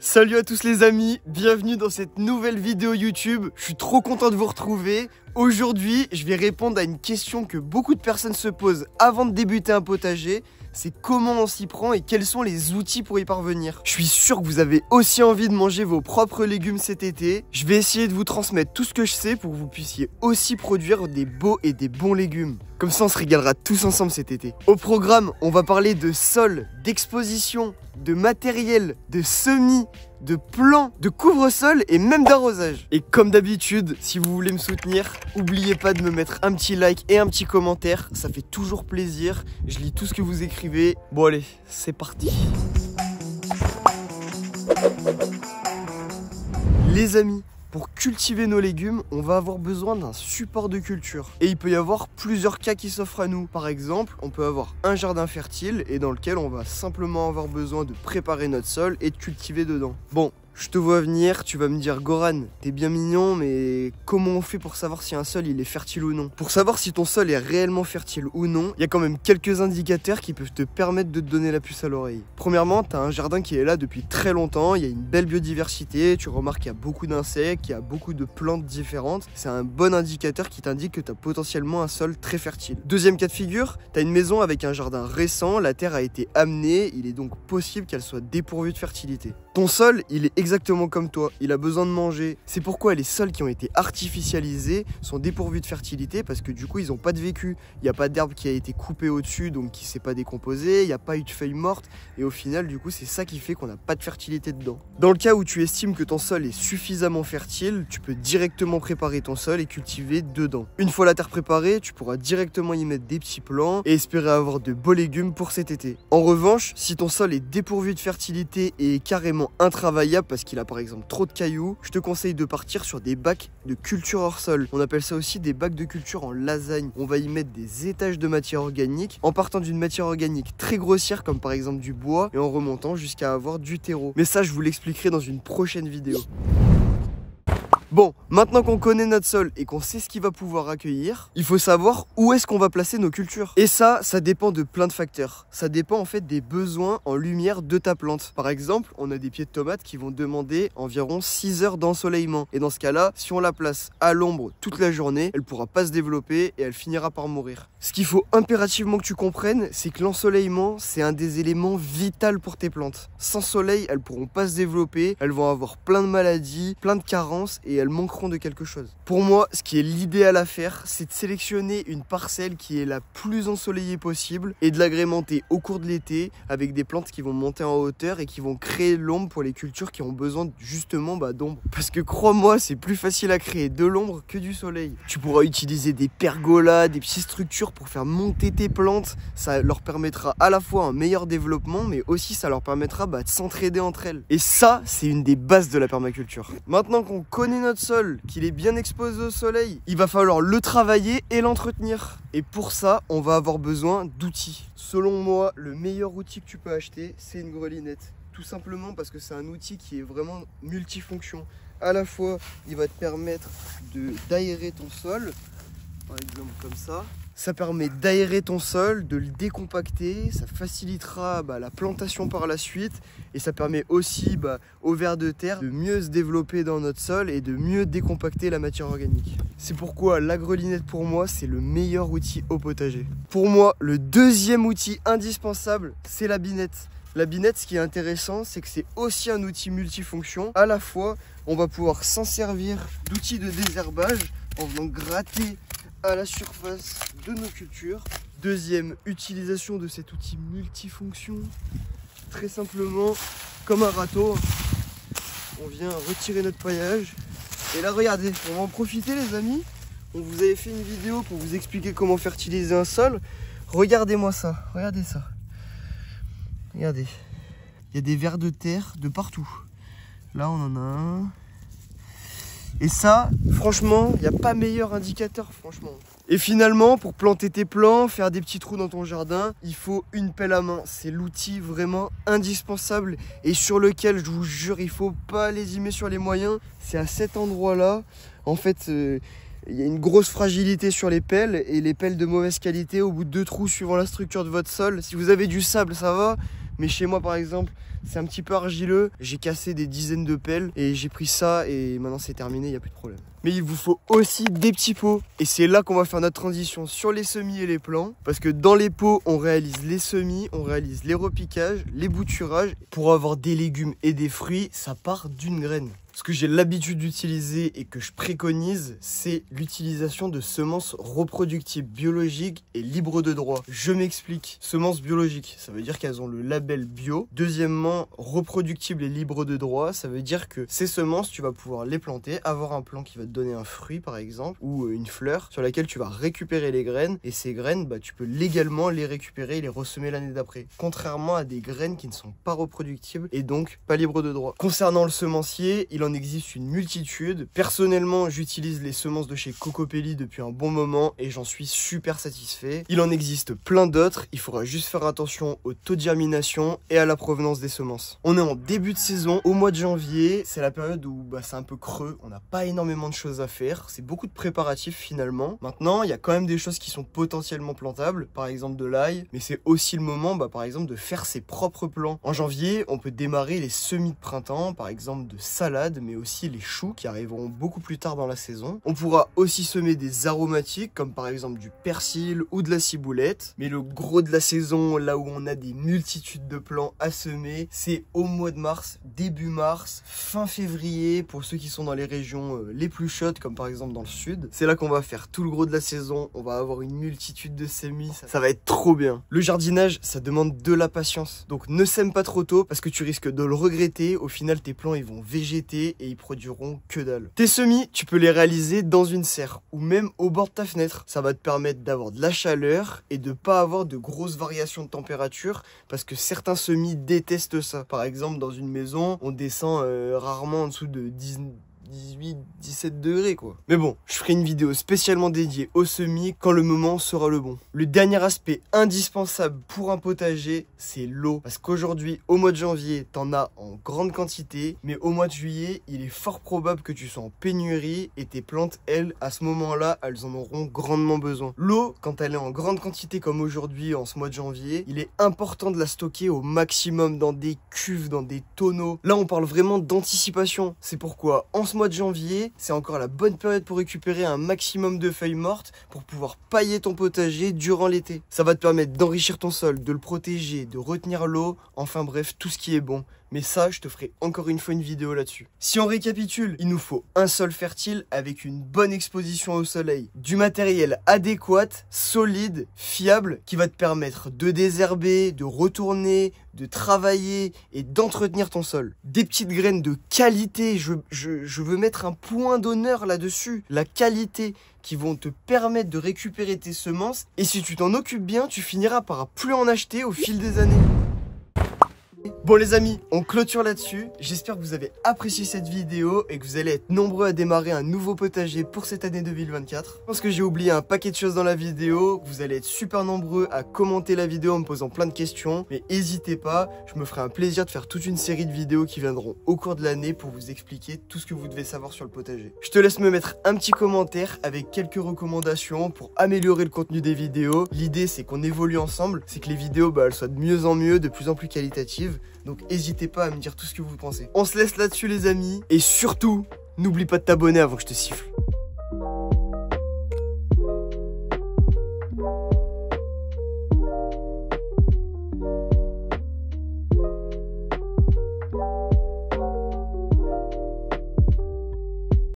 Salut à tous les amis, bienvenue dans cette nouvelle vidéo YouTube. Je suis trop content de vous retrouver. Aujourd'hui, je vais répondre à une question que beaucoup de personnes se posent avant de débuter un potager. C'est comment on s'y prend et quels sont les outils pour y parvenir. Je suis sûr que vous avez aussi envie de manger vos propres légumes cet été. Je vais essayer de vous transmettre tout ce que je sais pour que vous puissiez aussi produire des beaux et des bons légumes. Comme ça, on se régalera tous ensemble cet été. Au programme, on va parler de sol, d'exposition, de matériel, de semis, de plants, de couvre-sol et même d'arrosage. Et comme d'habitude, si vous voulez me soutenir, n'oubliez pas de me mettre un petit like et un petit commentaire. Ça fait toujours plaisir. Je lis tout ce que vous écrivez. Bon allez, c'est parti. Les amis, pour cultiver nos légumes, on va avoir besoin d'un support de culture. Et il peut y avoir plusieurs cas qui s'offrent à nous. Par exemple, on peut avoir un jardin fertile et dans lequel on va simplement avoir besoin de préparer notre sol et de cultiver dedans. Bon, je te vois venir, tu vas me dire Goran, t'es bien mignon, mais comment on fait pour savoir si un sol il est fertile ou non? Pour savoir si ton sol est réellement fertile ou non, il y a quand même quelques indicateurs qui peuvent te permettre de te donner la puce à l'oreille. Premièrement, t'as un jardin qui est là depuis très longtemps, il y a une belle biodiversité, tu remarques qu'il y a beaucoup d'insectes, qu'il y a beaucoup de plantes différentes. C'est un bon indicateur qui t'indique que t'as potentiellement un sol très fertile. Deuxième cas de figure, t'as une maison avec un jardin récent, la terre a été amenée, il est donc possible qu'elle soit dépourvue de fertilité. Ton sol, il est exactement comme toi, il a besoin de manger. C'est pourquoi les sols qui ont été artificialisés sont dépourvus de fertilité parce que du coup, ils n'ont pas de vécu. Il n'y a pas d'herbe qui a été coupée au-dessus, donc qui ne s'est pas décomposée, il n'y a pas eu de feuilles mortes. Et au final, du coup, c'est ça qui fait qu'on n'a pas de fertilité dedans. Dans le cas où tu estimes que ton sol est suffisamment fertile, tu peux directement préparer ton sol et cultiver dedans. Une fois la terre préparée, tu pourras directement y mettre des petits plants et espérer avoir de beaux légumes pour cet été. En revanche, si ton sol est dépourvu de fertilité et est carrément intravaillable parce qu'il a par exemple trop de cailloux, je te conseille de partir sur des bacs de culture hors sol. On appelle ça aussi des bacs de culture en lasagne. On va y mettre des étages de matière organique en partant d'une matière organique très grossière comme par exemple du bois et en remontant jusqu'à avoir du terreau. Mais ça, je vous l'expliquerai dans une prochaine vidéo. Bon, maintenant qu'on connaît notre sol et qu'on sait ce qu'il va pouvoir accueillir, il faut savoir où est-ce qu'on va placer nos cultures. Et ça dépend de plein de facteurs. Ça dépend en fait des besoins en lumière de ta plante. Par exemple, on a des pieds de tomates qui vont demander environ 6 heures d'ensoleillement. Et dans ce cas-là, si on la place à l'ombre toute la journée, elle pourra pas se développer et elle finira par mourir. Ce qu'il faut impérativement que tu comprennes, c'est que l'ensoleillement, c'est un des éléments vitaux pour tes plantes. Sans soleil, elles pourront pas se développer, elles vont avoir plein de maladies, plein de carences et elles manqueront de quelque chose. Pour moi, ce qui est l'idéal à faire, c'est de sélectionner une parcelle qui est la plus ensoleillée possible et de l'agrémenter au cours de l'été avec des plantes qui vont monter en hauteur et qui vont créer l'ombre pour les cultures qui ont besoin justement d'ombre. Parce que crois-moi, c'est plus facile à créer de l'ombre que du soleil. Tu pourras utiliser des pergolas, des petites structures pour faire monter tes plantes. Ça leur permettra à la fois un meilleur développement, mais aussi ça leur permettra de s'entraider entre elles. Et ça, c'est une des bases de la permaculture. Maintenant qu'on connaît notre sol, qu'il est bien exposé au soleil, il va falloir le travailler et l'entretenir. Et pour ça, on va avoir besoin d'outils. Selon moi, le meilleur outil que tu peux acheter, c'est une grelinette. Tout simplement parce que c'est un outil qui est vraiment multifonction. À la fois, il va te permettre d'aérer ton sol, par exemple comme ça. Ça permet d'aérer ton sol, de le décompacter, ça facilitera la plantation par la suite et ça permet aussi aux vers de terre de mieux se développer dans notre sol et de mieux décompacter la matière organique. C'est pourquoi la grelinette pour moi c'est le meilleur outil au potager. Pour moi, le deuxième outil indispensable, c'est la binette. La binette, ce qui est intéressant, c'est que c'est aussi un outil multifonction. À la fois, on va pouvoir s'en servir d'outils de désherbage en venant gratter à la surface de nos cultures. Deuxième utilisation de cet outil multifonction, très simplement comme un râteau, on vient retirer notre paillage et là regardez, on va en profiter les amis. On vous avait fait une vidéo pour vous expliquer comment fertiliser un sol. Regardez-moi ça, regardez ça. Regardez, il y a des vers de terre de partout. Là on en a un. Et ça, franchement, il n'y a pas meilleur indicateur, franchement. Et finalement, pour planter tes plants, faire des petits trous dans ton jardin, il faut une pelle à main. C'est l'outil vraiment indispensable et sur lequel, je vous jure, il ne faut pas lésimer sur les moyens. C'est à cet endroit-là, en fait, il y a une grosse fragilité sur les pelles et les pelles de mauvaise qualité, au bout de 2 trous suivant la structure de votre sol. Si vous avez du sable, ça va. Mais chez moi par exemple, c'est un petit peu argileux. J'ai cassé des dizaines de pelles et j'ai pris ça et maintenant c'est terminé, il n'y a plus de problème. Mais il vous faut aussi des petits pots. Et c'est là qu'on va faire notre transition sur les semis et les plants. Parce que dans les pots, on réalise les semis, on réalise les repiquages, les bouturages. Pour avoir des légumes et des fruits, ça part d'une graine. Ce que j'ai l'habitude d'utiliser et que je préconise, c'est l'utilisation de semences reproductibles biologiques et libres de droit. Je m'explique. Semences biologiques, ça veut dire qu'elles ont le label bio. Deuxièmement, reproductibles et libres de droit, ça veut dire que ces semences, tu vas pouvoir les planter, avoir un plant qui va te donner un fruit par exemple, ou une fleur sur laquelle tu vas récupérer les graines. Et ces graines, tu peux légalement les récupérer et les ressemer l'année d'après. Contrairement à des graines qui ne sont pas reproductibles et donc pas libres de droit. Concernant le semencier, il en existe une multitude. Personnellement, j'utilise les semences de chez Cocopelli depuis un bon moment et j'en suis super satisfait. Il en existe plein d'autres, il faudra juste faire attention au taux de germination et à la provenance des semences. On est en début de saison, au mois de janvier, c'est la période où c'est un peu creux, on n'a pas énormément de choses à faire, c'est beaucoup de préparatifs finalement. Maintenant, il y a quand même des choses qui sont potentiellement plantables, par exemple de l'ail, mais c'est aussi le moment, par exemple, de faire ses propres plants. En janvier, on peut démarrer les semis de printemps, par exemple de salade, mais aussi les choux qui arriveront beaucoup plus tard dans la saison. On pourra aussi semer des aromatiques comme par exemple du persil ou de la ciboulette. Mais le gros de la saison, là où on a des multitudes de plants à semer, c'est au mois de mars, début mars, fin février pour ceux qui sont dans les régions les plus chaudes comme par exemple dans le sud. C'est là qu'on va faire tout le gros de la saison, on va avoir une multitude de semis, ça va être trop bien. Le jardinage, ça demande de la patience. Donc ne sème pas trop tôt parce que tu risques de le regretter. Au final, tes plants ils vont végéter et ils produiront que dalle. Tes semis, tu peux les réaliser dans une serre ou même au bord de ta fenêtre. Ça va te permettre d'avoir de la chaleur et de pas avoir de grosses variations de température parce que certains semis détestent ça. Par exemple, dans une maison, on descend rarement en dessous de 18-17 degrés quoi. Mais bon, je ferai une vidéo spécialement dédiée aux semis quand le moment sera le bon. Le dernier aspect indispensable pour un potager, c'est l'eau. Parce qu'aujourd'hui, au mois de janvier, t'en as en grande quantité, mais au mois de juillet, il est fort probable que tu sois en pénurie et tes plantes, elles, à ce moment-là, elles en auront grandement besoin. L'eau, quand elle est en grande quantité comme aujourd'hui, en ce mois de janvier, il est important de la stocker au maximum dans des cuves, dans des tonneaux. Là, on parle vraiment d'anticipation. C'est pourquoi, en ce mois de janvier, c'est encore la bonne période pour récupérer un maximum de feuilles mortes pour pouvoir pailler ton potager durant l'été. Ça va te permettre d'enrichir ton sol, de le protéger, de retenir l'eau, enfin bref, tout ce qui est bon. Mais ça, je te ferai encore une fois une vidéo là-dessus. Si on récapitule, il nous faut un sol fertile avec une bonne exposition au soleil, du matériel adéquat, solide, fiable, qui va te permettre de désherber, de retourner, de travailler et d'entretenir ton sol. Des petites graines de qualité, je veux mettre un point d'honneur là-dessus, la qualité, qui vont te permettre de récupérer tes semences. Et si tu t'en occupes bien, tu finiras par plus en acheter au fil des années. Bon les amis, on clôture là-dessus. J'espère que vous avez apprécié cette vidéo et que vous allez être nombreux à démarrer un nouveau potager pour cette année 2024. Je pense que j'ai oublié un paquet de choses dans la vidéo, que vous allez être super nombreux à commenter la vidéo en me posant plein de questions. Mais n'hésitez pas, je me ferai un plaisir de faire toute une série de vidéos qui viendront au cours de l'année pour vous expliquer tout ce que vous devez savoir sur le potager. Je te laisse me mettre un petit commentaire avec quelques recommandations pour améliorer le contenu des vidéos. L'idée c'est qu'on évolue ensemble, c'est que les vidéos elles soient de mieux en mieux, de plus en plus qualitatives. Donc n'hésitez pas à me dire tout ce que vous pensez. On se laisse là-dessus les amis. Et surtout, n'oublie pas de t'abonner avant que je te siffle.